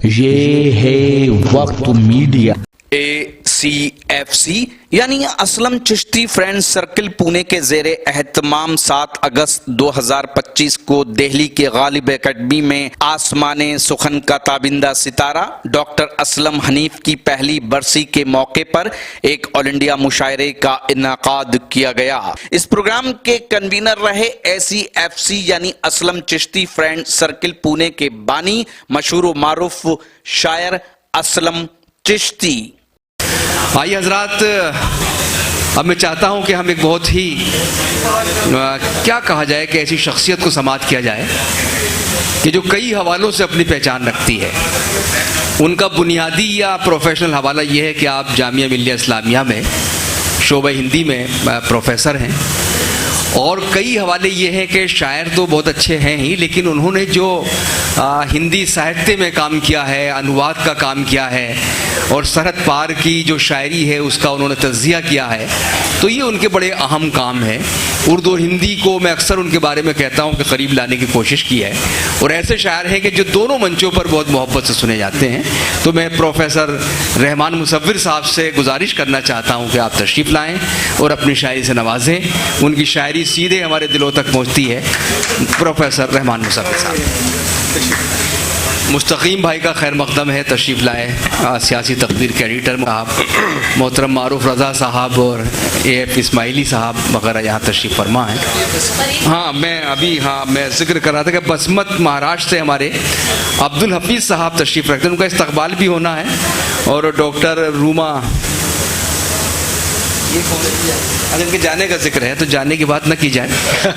ये है वक्त मीडिया। ACFC यानी असलम चिश्ती फ्रेंड्स सर्किल पुणे के जेरे एहतमाम 7 अगस्त 2025 को दिल्ली के गालिब एकेडमी में आसमाने सुखन का ताबिंदा सितारा डॉक्टर असलम हनीफ की पहली बरसी के मौके पर एक ऑल इंडिया मुशायरे का इनाकाद किया गया। इस प्रोग्राम के कन्वीनर रहे ACFC यानी असलम चिश्ती फ्रेंड्स सर्किल पुणे के बानी मशहूर मारूफ शायर असलम चिश्ती। आइए हजरात, अब मैं चाहता हूं कि हम एक बहुत ही क्या कहा जाए कि ऐसी शख्सियत को समात किया जाए कि जो कई हवालों से अपनी पहचान रखती है। उनका बुनियादी या प्रोफेशनल हवाला ये है कि आप जामिया मिल्लिया इस्लामिया में शोबे हिंदी में प्रोफेसर हैं, और कई हवाले ये हैं कि शायर तो बहुत अच्छे हैं ही, लेकिन उन्होंने जो हिंदी साहित्य में काम किया है, अनुवाद का काम किया है और सरहद पार की जो शायरी है उसका उन्होंने तज़किया किया है, तो ये उनके बड़े अहम काम है। उर्दू और हिंदी को मैं अक्सर उनके बारे में कहता हूँ कि करीब लाने की कोशिश की है, और ऐसे शायर हैं कि जो दोनों मंचों पर बहुत मोहब्बत से सुने जाते हैं। तो मैं प्रोफेसर रहमान मुसव्विर साहब से गुजारिश करना चाहता हूँ कि आप तशरीफ़ लाएँ और अपनी शायरी से नवाजें। उनकी शायरी सीधे हमारे दिलों तक पहुँचती है। प्रोफेसर रहमान मुसव्विर साहब। मुस्तकीम भाई का खैर मकदम है, तशरीफ़ लाए। सियासी तकदीर के एडिटर साहब, मोहतरम मारूफ रज़ा साहब और AF इस्माइली साहब वगैरह यहाँ तशरीफ़ फरमा है। मैं जिक्र कर रहा था कि बसमत महाराष्ट्र से हमारे अब्दुल हफीज़ साहब तशरीफ़ रखते हैं, उनका इस्तकबाल भी होना है। और डॉक्टर रूमा, अगर इनके जाने का जिक्र है तो जाने की बात न की जाए।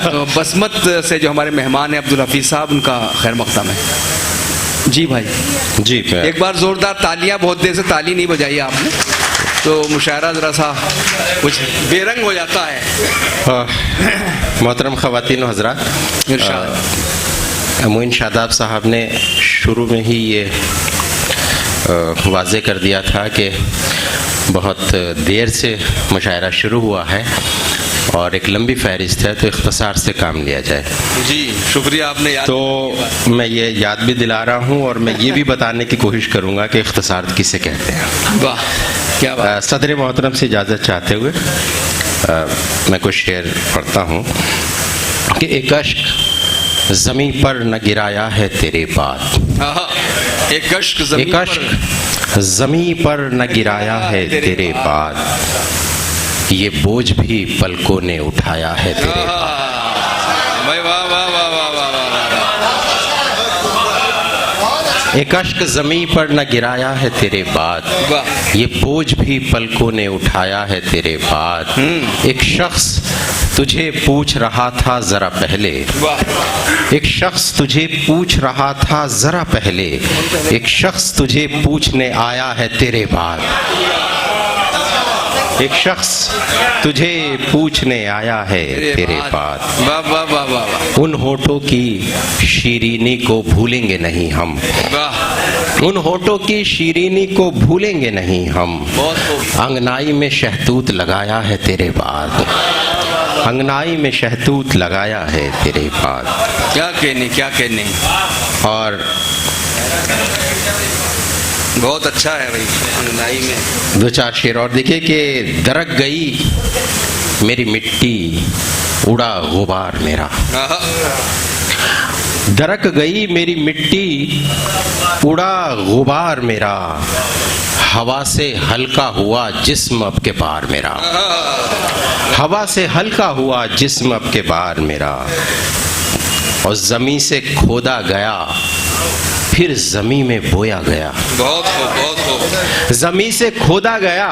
तो बसमत से जो हमारे मेहमान हैं अब्दुल हफीज़ साहब, उनका खैर मकदम है। जी भाई जी, एक बार जोरदार तालियां, बहुत देर से ताली नहीं बजाई आपने, तो मुशायरा जरा सा कुछ बेरंग हो जाता है। मोहतरम ख़वातीन हज़रात, मोइन शादाब साहब ने शुरू में ही ये वाज़े कर दिया था कि बहुत देर से मुशायरा शुरू हुआ है और एक लंबी फहरिस्त है, तो इख्तिसार से काम लिया जाए। जी शुक्रिया, आपने याद तो मैं ये याद भी दिला रहा हूँ और मैं ये भी बताने की कोशिश करूँगा कि इख्तिसार किसे कहते हैं। वाह क्या बात। सदर मोहतरम से इजाज़त चाहते हुए मैं कुछ शेर पढ़ता हूँ कि एक अश्क ज़मीं पर न गिराया है तेरे बाद, एक अश्क ज़मीं पर न गिराया है तेरे बाद, ये बोझ भी पलकों ने उठाया है तेरे बाद। एक अश्क ज़मीं पर न गिराया है तेरे बाद, ये बोझ भी पलकों ने उठाया है तेरे बाद। एक शख्स तुझे पूछ रहा था ज़रा पहले, एक शख्स तुझे पूछ रहा था ज़रा पहले, एक शख्स तुझे पूछने आया है तेरे बाद। एक शख्स तुझे पूछने आया है तेरे बाद। उन होठों की शीरीनी को भूलेंगे नहीं हम, उन होठों की शीरीनी को भूलेंगे नहीं हम। अंगनाई में शहतूत लगाया है तेरे बाद, अंगनाई में शहतूत लगाया है तेरे बाद। क्या कहने। और बहुत अच्छा है भाई। अंगनाई में दो चार शेर और देखिए कि दरक गई मेरी मिट्टी, उड़ा गुबार मेरा। दरक गई मेरी मिट्टी, उड़ा गुबार मेरा, हवा से हल्का हुआ जिस्म अब के पार मेरा, हवा से हल्का हुआ जिस्म अब के पार मेरा। और ज़मीं से खोदा गया फिर ज़मीं में बोया गया। बहुत खूब। ज़मीं से खोदा गया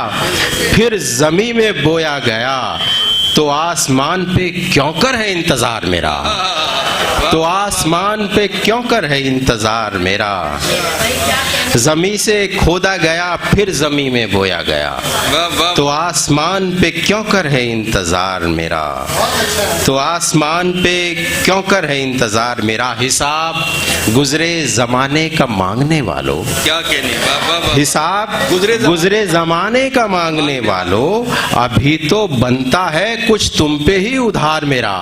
फिर ज़मीं में बोया गया, तो आसमान पे क्यों कर है इंतज़ार मेरा, तो आसमान पे क्यों कर है इंतज़ार मेरा। ज़मीं से खोदा गया फिर ज़मीं में बोया गया, तो आसमान पे क्यों कर है इंतज़ार मेरा, तो आसमान पे क्यों कर है इंतज़ार मेरा। हिसाब गुजरे ज़माने का मांगने वालों, क्या कहने। हिसाब गुजरे ज़माने का मांगने वालों, अभी तो बनता है कुछ तुम पे ही उधार मेरा,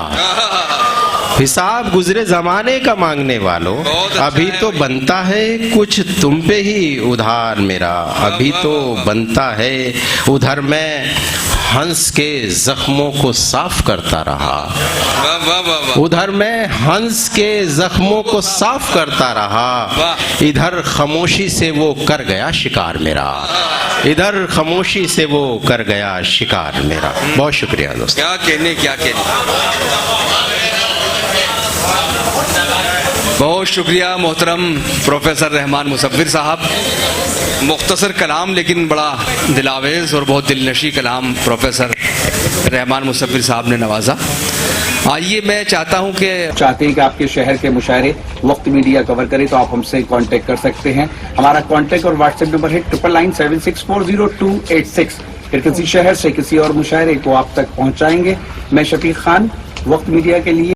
हिसाब गुजरे जमाने का मांगने वालों, बहुत अच्छा अभी है तो भाई। बनता है कुछ तुम पे ही उधार मेरा, अभी तो बनता है। उधर मैं हंस के जख्मों को साफ करता रहा, वाह वाह वाह वाह। उधर मैं हंस के जख्मों को साफ करता रहा, वाह। इधर खामोशी से वो कर गया शिकार मेरा, इधर खामोशी से वो कर गया शिकार मेरा। बहुत शुक्रिया दोस्तों। क्या कहने क्या कहने। बहुत शुक्रिया मोहतरम प्रोफेसर रहमान मुसव्विर साहब। मुख्तसर कलाम लेकिन बड़ा दिलावेज और बहुत दिलनशी कलाम प्रोफेसर रहमान मुसव्विर साहब ने नवाजा। आइए मैं चाहता हूं कि चाहते हैं कि आपके शहर के मुशायरे वक्त मीडिया कवर करे तो आप हमसे कांटेक्ट कर सकते हैं। हमारा कांटेक्ट और व्हाट्सएप नंबर है 9997640286। फिर किसी शहर से किसी और मुशायरे को आप तक पहुंचाएंगे। मैं शफीक खान, वक्त मीडिया के लिए।